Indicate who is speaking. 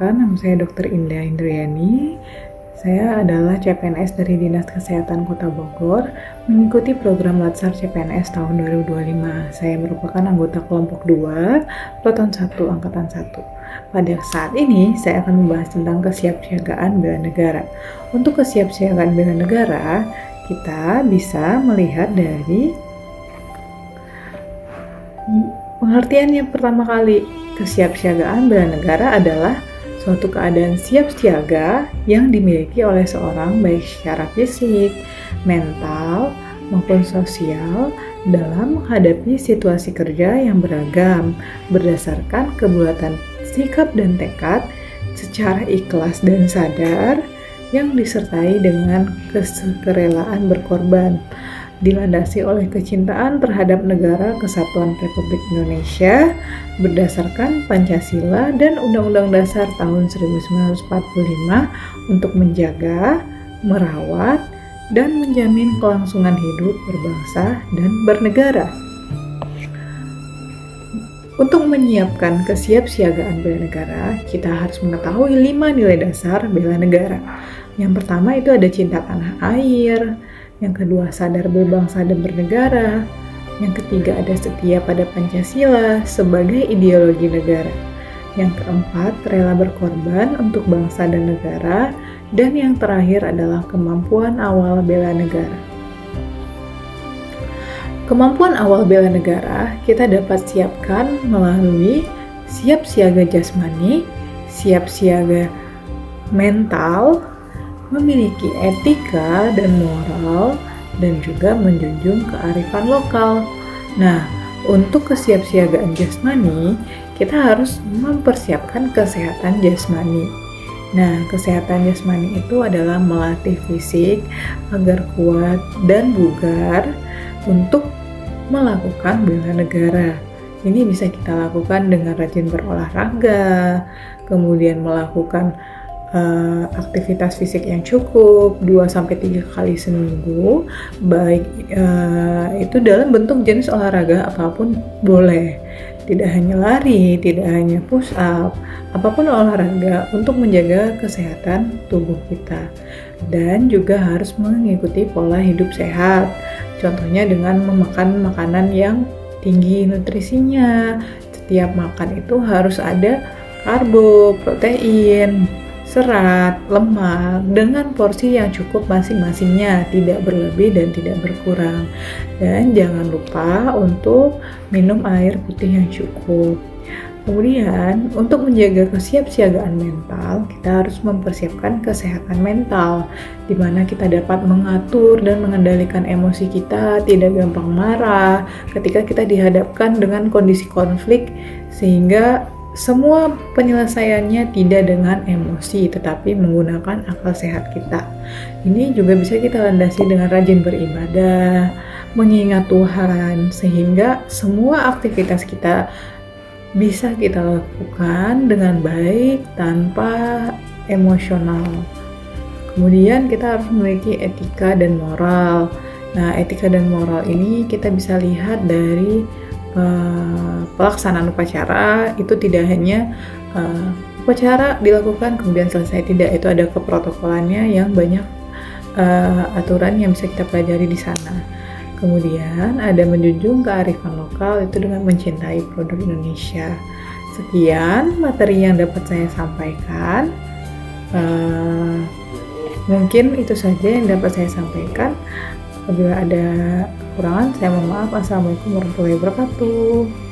Speaker 1: Perkenalkan, nama saya Dr. Indah Indriani. Saya adalah CPNS dari Dinas Kesehatan Kota Bogor, mengikuti program Latsar CPNS tahun 2025. Saya merupakan anggota kelompok 2, Peleton 1, Angkatan 1. Pada saat ini, saya akan membahas tentang kesiapsiagaan bela negara. Untuk kesiapsiagaan bela negara, kita bisa melihat dari pengertian yang pertama kali. Kesiapsiagaan bela negara adalah suatu keadaan siap siaga yang dimiliki oleh seorang baik secara fisik, mental, maupun sosial dalam menghadapi situasi kerja yang beragam berdasarkan kebulatan sikap dan tekad secara ikhlas dan sadar yang disertai dengan kerelaan berkorban, dilandasi oleh kecintaan terhadap Negara Kesatuan Republik Indonesia berdasarkan Pancasila dan Undang-Undang Dasar tahun 1945 untuk menjaga, merawat, dan menjamin kelangsungan hidup berbangsa dan bernegara. Untuk menyiapkan kesiapsiagaan bela negara, kita harus mengetahui 5 nilai dasar bela negara. Yang pertama itu ada cinta tanah air, yang kedua sadar berbangsa dan bernegara, yang ketiga ada setia pada Pancasila sebagai ideologi negara, yang keempat rela berkorban untuk bangsa dan negara, dan yang terakhir adalah kemampuan awal bela negara. Kemampuan awal bela negara kita dapat siapkan melalui siap siaga jasmani, siap siaga mental, memiliki etika dan moral, dan juga menjunjung kearifan lokal. Nah, untuk kesiapsiagaan jasmani, kita harus mempersiapkan kesehatan jasmani. Nah, kesehatan jasmani itu adalah melatih fisik agar kuat dan bugar untuk melakukan bela negara. Ini bisa kita lakukan dengan rajin berolahraga, kemudian melakukan aktivitas fisik yang cukup 2-3 kali seminggu, baik itu dalam bentuk jenis olahraga apapun boleh, tidak hanya lari, tidak hanya push up, apapun olahraga untuk menjaga kesehatan tubuh kita. Dan juga harus mengikuti pola hidup sehat, contohnya dengan memakan makanan yang tinggi nutrisinya. Setiap makan itu harus ada karbo, protein, serat, lemak dengan porsi yang cukup masing-masingnya, tidak berlebih dan tidak berkurang. Dan jangan lupa untuk minum air putih yang cukup. Kemudian, untuk menjaga kesiapsiagaan mental, kita harus mempersiapkan kesehatan mental, di mana kita dapat mengatur dan mengendalikan emosi kita, tidak gampang marah ketika kita dihadapkan dengan kondisi konflik, sehingga semua penyelesaiannya tidak dengan emosi, tetapi menggunakan akal sehat kita. Ini juga bisa kita landasi dengan rajin beribadah, mengingat Tuhan, sehingga semua aktivitas kita bisa kita lakukan dengan baik tanpa emosional. Kemudian kita harus memiliki etika dan moral. Nah, etika dan moral ini kita bisa lihat dari pelaksanaan upacara. Itu tidak hanya upacara dilakukan kemudian selesai, tidak, itu ada keprotokolannya yang banyak aturan yang bisa kita pelajari di sana. Kemudian ada menjunjung kearifan lokal, itu dengan mencintai produk Indonesia. Sekian materi yang dapat saya sampaikan. Mungkin itu saja yang dapat saya sampaikan. Apabila ada kekurangan, saya mohon maaf. Assalamualaikum warahmatullahi wabarakatuh.